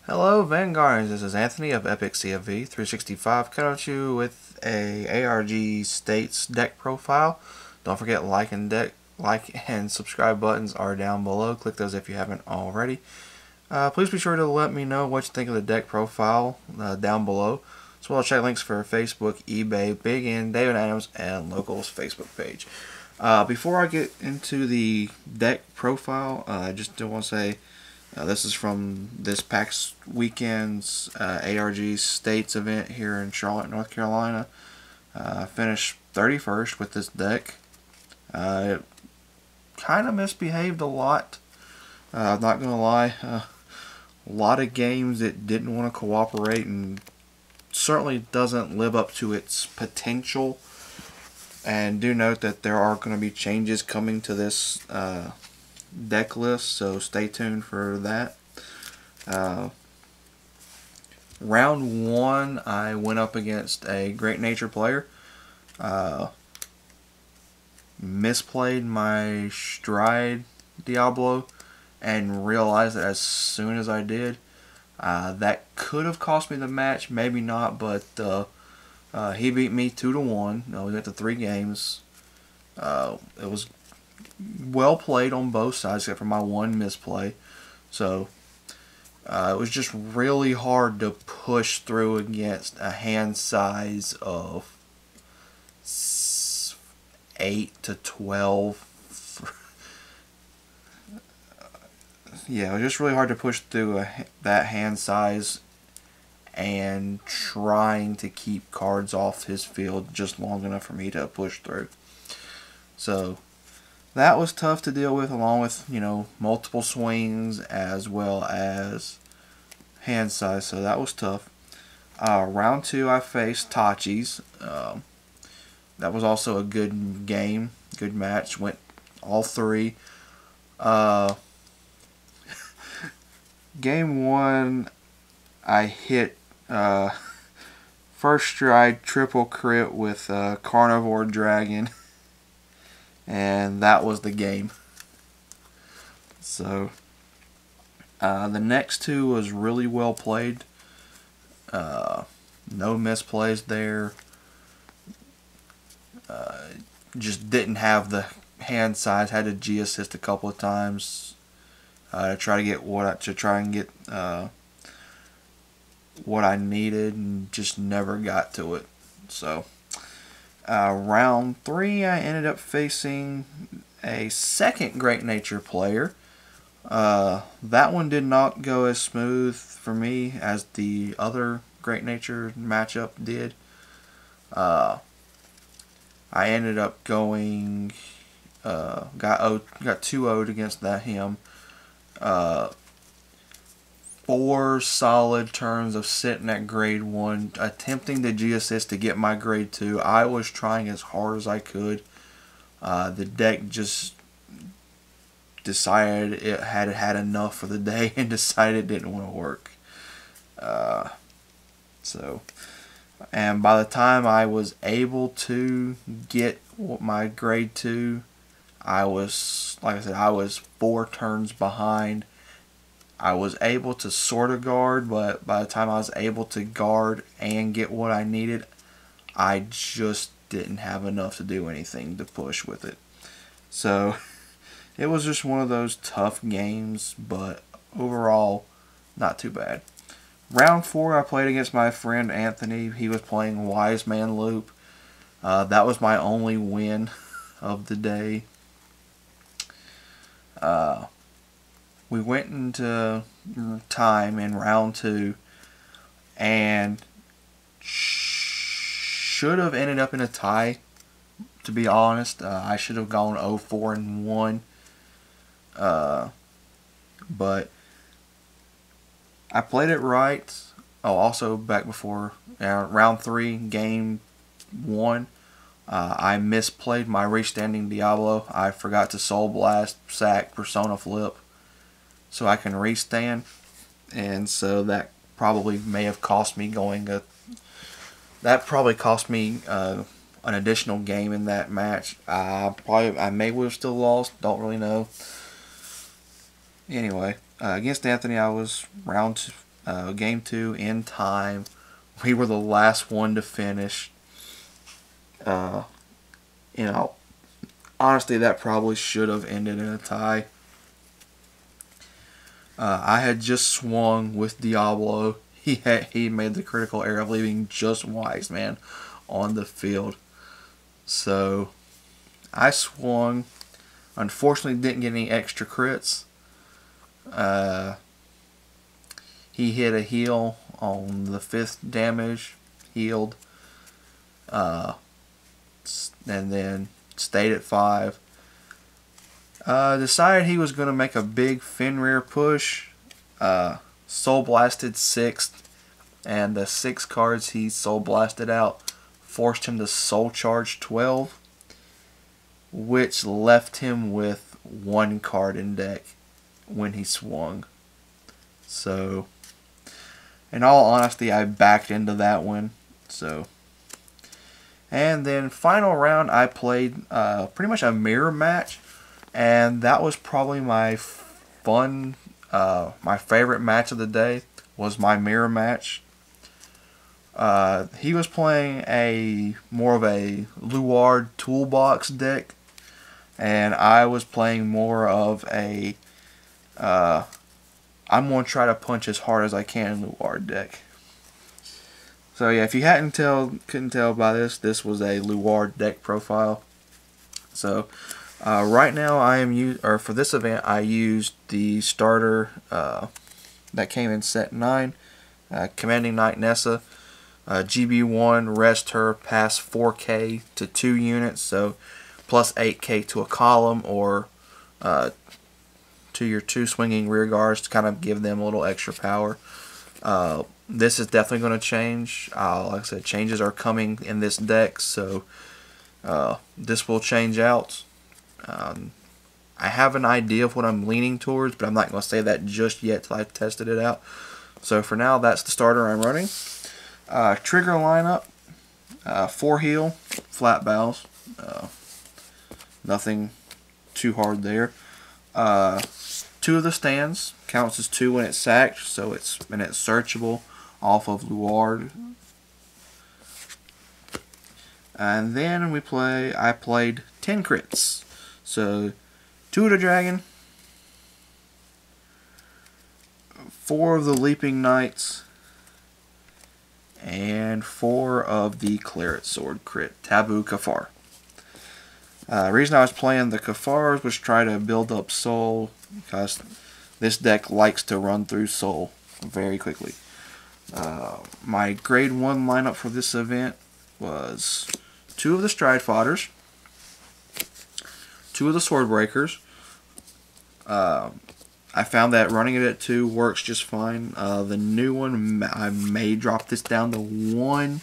Hello Vanguards, this is Anthony of Epic CFV 365 coming at you with a ARG States deck profile. Don't forget like and subscribe buttons are down below. Click those if you haven't already. Please be sure to let me know what you think of the deck profile down below, as well as check links for Facebook, eBay, Big N, David Adams, and Locals Facebook page. Before I get into the deck profile, I just do want to say this is from this past weekend's ARG States event here in Charlotte, North Carolina. I finished 31st with this deck. It kind of misbehaved a lot. I'm not going to lie. A lot of games it didn't want to cooperate and certainly doesn't live up to its potential. And do note that there are going to be changes coming to this deck list, so stay tuned for that. Round 1, I went up against a Great Nature player. Misplayed my Stride Diablo and realized that as soon as I did, that could have cost me the match, maybe not, but he beat me 2-1. We got to 3 games. It was well played on both sides except for my one misplay. So it was just really hard to push through against a hand size of 8 to 12. Yeah, it was just really hard to push through that hand size and trying to keep cards off his field just long enough for me to push through. So that was tough to deal with, along with, multiple swings as well as hand size, so that was tough. Round 2 I faced Tachi's. That was also a good game, good match, went all 3. Game 1 I hit first stride triple crit with Carnivore Dragon, and that was the game. So the next 2 was really well played. No misplays there. Just didn't have the hand size. Had to G assist a couple of times to try to get what I needed, and just never got to it. So round 3 I ended up facing a second Great Nature player. That one did not go as smooth for me as the other Great Nature matchup did. I ended up going got 2-0'd against him. 4 solid turns of sitting at grade 1, attempting to G-assist to get my grade 2. I was trying as hard as I could. The deck just decided it had had enough for the day and decided it didn't want to work. And by the time I was able to get my grade 2, I was, like I said, I was 4 turns behind. I was able to sort of guard, but by the time I was able to guard and get what I needed, I just didn't have enough to do anything to push with it. So it was just one of those tough games, but overall, not too bad. Round 4, I played against my friend Anthony. He was playing Wise Man Loop. That was my only win of the day. We went into time in round 2 and should have ended up in a tie, to be honest. I should have gone 0-4-1. But I played it right. Oh, also back before round 3, game 1, I misplayed my restanding Diablo. I forgot to Soul Blast, sack, Persona Flip, so I can restand, and so that probably may have cost me an additional game in that match. I may have still lost. Don't really know. Anyway, against Anthony, I was round Game 2 in time. We were the last one to finish. You know, honestly, that probably should have ended in a tie. I had just swung with Diablo. He made the critical error of leaving just Wise Man on the field. So I swung. Unfortunately, didn't get any extra crits. He hit a heal on the 5th damage, healed, and then stayed at 5. Decided he was going to make a big Fenrir push. Soul Blasted 6th, and the 6 cards he Soul Blasted out forced him to Soul Charge 12, which left him with 1 card in deck when he swung. So, in all honesty, I backed into that one. So, and then final round, I played pretty much a mirror match, and that was probably my my favorite match of the day was my mirror match. He was playing more of a Luard toolbox deck, and I was playing more of a I'm going to try to punch as hard as I can in Luard deck. So yeah, if you couldn't tell by this was a Luard deck profile. So right now for this event I used the starter that came in set 9, Commanding Knight Nessa, GB1, rest her, pass 4k to 2 units, so plus 8k to a column, or to your 2 swinging rear guards to kind of give them a little extra power. This is definitely going to change. Like I said, changes are coming in this deck, so this will change out. I have an idea of what I'm leaning towards, but I'm not going to say that just yet till I've tested it out. So for now, that's the starter I'm running. Trigger lineup, 4 heal, flat bows. Nothing too hard there. 2 of the stands counts as 2 when it's sacked, so it's searchable off of Luard. And then I played 10 crits. So 2 of the dragon, 4 of the leaping knights, and 4 of the claret sword crit, Taboo Kafar. The reason I was playing the Kafars was try to build up soul, because this deck likes to run through soul very quickly. My grade 1 lineup for this event was 2 of the Stride Fodders, 2 of the Sword Breakers. I found that running it at 2 works just fine. The new one, I may drop this down to 1.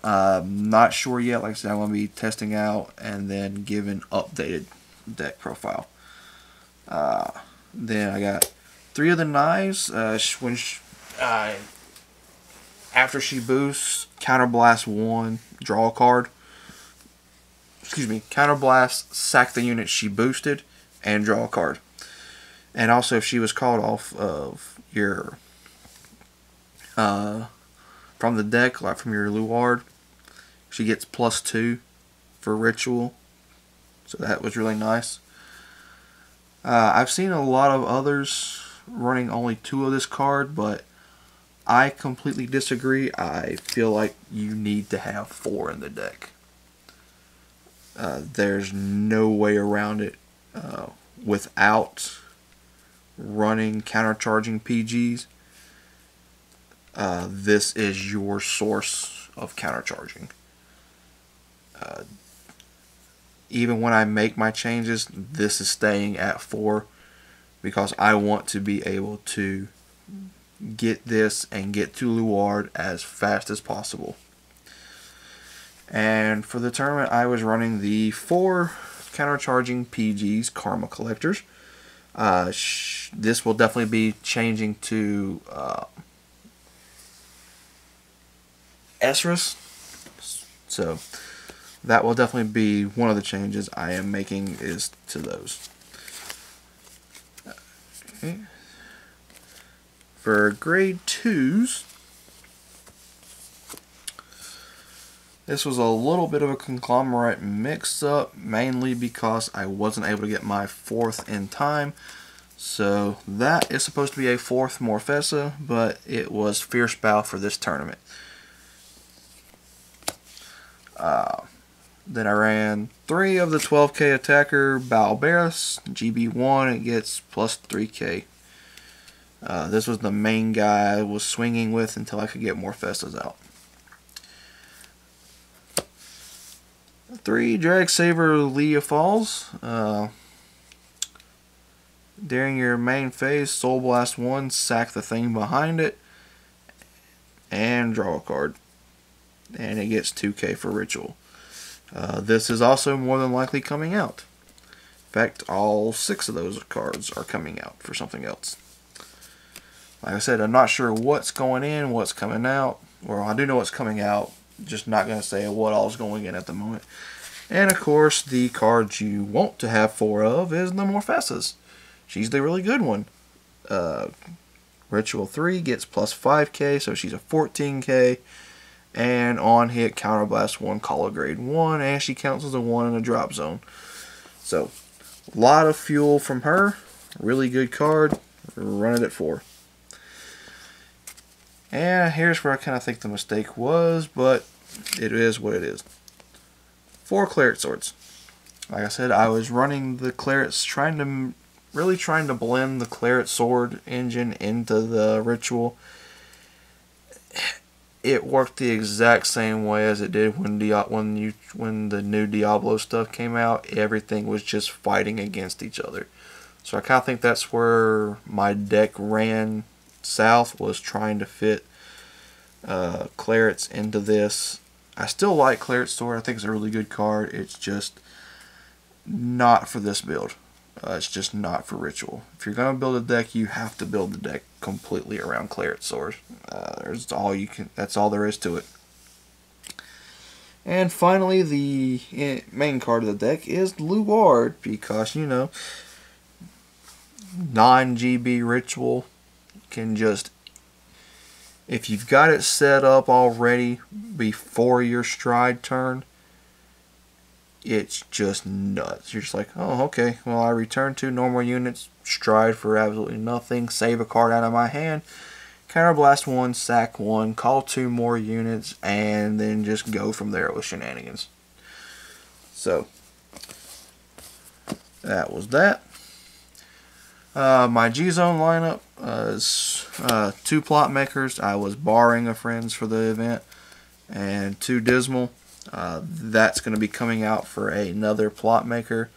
Not sure yet. Like I said, I'm going to be testing out and then give an updated deck profile. Then I got 3 of the knives. After she boosts, Counterblast 1, draw a card. Excuse me, Counterblast, sack the unit she boosted, and draw a card. And also, if she was called off of your from the deck, like from your Luard, she gets +2 for ritual. So that was really nice. I've seen a lot of others running only 2 of this card, but I completely disagree. I feel like you need to have 4 in the deck. There's no way around it without running countercharging PGs. This is your source of countercharging. Even when I make my changes, this is staying at 4 because I want to be able to get this and get to Luard as fast as possible. And for the tournament, I was running the 4 countercharging PGs, Karma Collectors. This will definitely be changing to Esrus. So that will definitely be one of the changes I am making is to those. Okay. For grade 2s, this was a little bit of a conglomerate mix-up, mainly because I wasn't able to get my 4th in time. So that is supposed to be a 4th Morfessa, but it was Fierce Bow for this tournament. Then I ran 3 of the 12k attacker Balberis, GB1, it gets plus 3k. This was the main guy I was swinging with until I could get Morfessas out. 3 Drag Saber Leah Falls. During your main phase, Soul Blast 1, sack the thing behind it, and draw a card. And it gets 2k for Ritual. This is also more than likely coming out. In fact, all 6 of those cards are coming out for something else. Like I said, I'm not sure what's going in, what's coming out. Well, I do know what's coming out, just not going to say what all is going in at the moment. And of course, the cards you want to have 4 of is the Morfessas. She's the really good one. Ritual 3 gets plus 5k, so she's a 14k. And on hit, Counterblast 1, Call a grade 1, and she counts as a 1 in a drop zone. So, a lot of fuel from her. Really good card. Run it at 4. And here's where I kind of think the mistake was, but it is what it is. 4 Claret Swords. Like I said, I was running the Clarets, really trying to blend the Claret Sword engine into the Ritual. It worked the exact same way as it did when the new Diablo stuff came out. Everything was just fighting against each other. So I kind of think that's where my deck ran south, was trying to fit Clarets into this. I still like Claret Sword. I think it's a really good card. It's just not for this build. It's just not for Ritual. If you're going to build a deck, you have to build the deck completely around Claret Sword. That's all there is to it. And finally, the main card of the deck is Luard, because, you know, non-GB Ritual can just, if you've got it set up already before your stride turn, it's just nuts. You're just like, oh, okay, well, I return 2 normal units, stride for absolutely nothing, save a card out of my hand, Counterblast 1, sack 1, call 2 more units, and then just go from there with shenanigans. So, that was that. My G-Zone lineup is 2 Plot Makers. I was borrowing a friends for the event, and 2 Dismal. That's going to be coming out for another Plot Maker.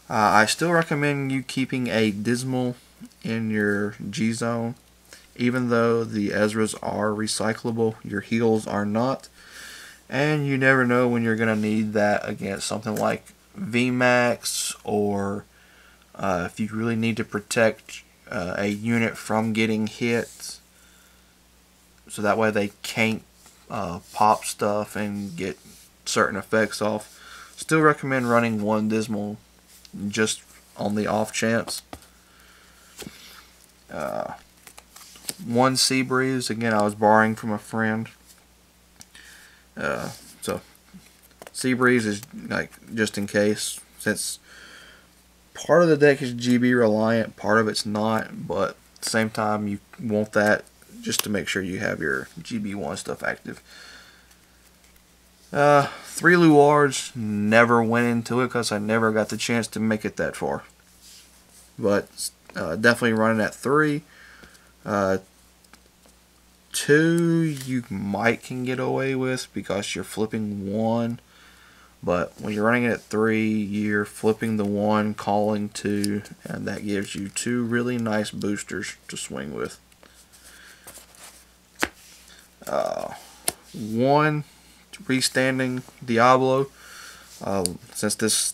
I still recommend you keeping a Dismal in your G-Zone. Even though the Ezras are recyclable, your heals are not. And you never know when you're going to need that against something like VMAX, or if you really need to protect a unit from getting hit, so that way they can't pop stuff and get certain effects off. Still recommend running 1 Dismal just on the off chance. 1 Seabreeze, again, I was borrowing from a friend. So Seabreeze is like just in case, since part of the deck is GB reliant, part of it's not, but at the same time you want that just to make sure you have your GB1 stuff active. 3 Luards, never went into it because I never got the chance to make it that far. But definitely running at 3. 2 you can get away with because you're flipping 1. But when you're running it at 3, you're flipping the 1, calling 2, and that gives you 2 really nice boosters to swing with. 1 Restanding Diablo. Since this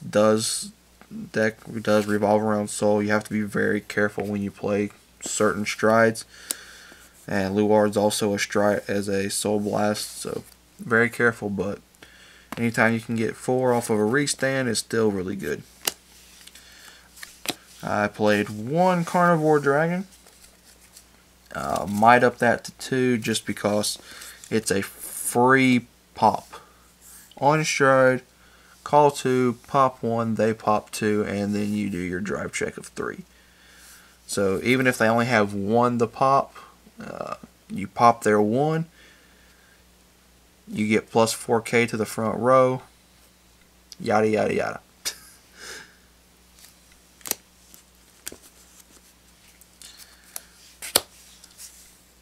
deck does revolve around soul, you have to be very careful when you play certain strides. And Luard's also a stride as a soul blast, so very careful, but anytime you can get 4 off of a restand is still really good. I played 1 Carnivore Dragon. Might up that to 2 just because it's a free pop. On stride, call 2, pop 1, they pop 2, and then you do your drive check of 3. So even if they only have 1 to pop, you pop their 1, you get plus 4K to the front row, yada yada yada.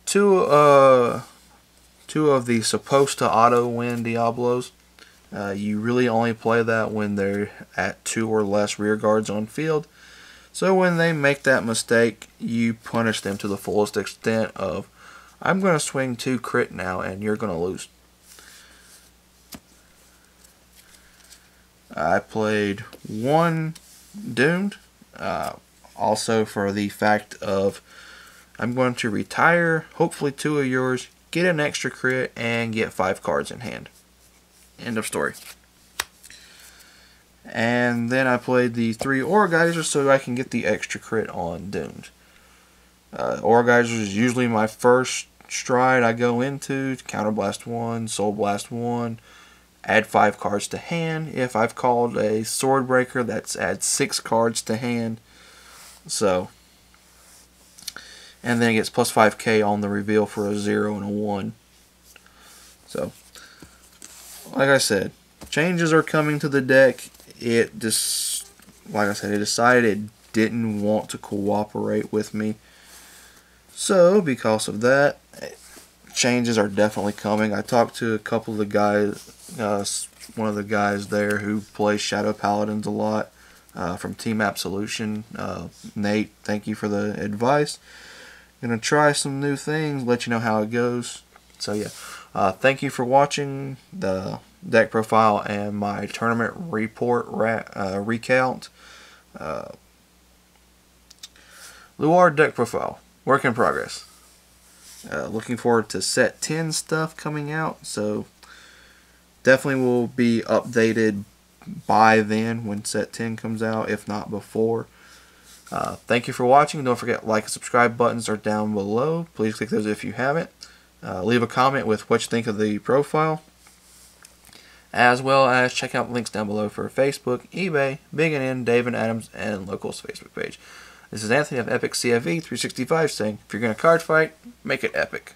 Two of the supposed to auto win Diablos. You really only play that when they're at 2 or less rear guards on field. So when they make that mistake, you punish them to the fullest extent of, I'm going to swing 2 crit now and you're going to lose. I played 1 Doomed, also for the fact of, I'm going to retire, hopefully 2 of yours, get an extra crit, and get 5 cards in hand. End of story. And then I played the 3 Orgizers so I can get the extra crit on Doomed. Orgizers is usually my first stride I go into. Counterblast 1, Soul Blast 1, add 5 cards to hand. If I've called a Swordbreaker, that's add 6 cards to hand. So, and then it gets plus 5K on the reveal for a 0 and a 1. So, like I said, changes are coming to the deck. It just, like I said, it decided it didn't want to cooperate with me. So, because of that, changes are definitely coming. I talked to a couple of the guys, one of the guys there who plays Shadow Paladins a lot, from Team Absolution. Nate, thank you for the advice. Gonna try some new things, let you know how it goes. So yeah, thank you for watching the deck profile and my tournament report recount. Luard deck profile, work in progress. Looking forward to set 10 stuff coming out, so definitely will be updated by then when set 10 comes out, if not before. Thank you for watching. Don't forget, like and subscribe buttons are down below. Please click those if you haven't. Leave a comment with what you think of the profile, as well as check out links down below for Facebook, eBay, Big and N, Dave and Adams, and Locals Facebook page. This is Anthony of Epic CFV 365 saying, if you're going to card fight, make it epic.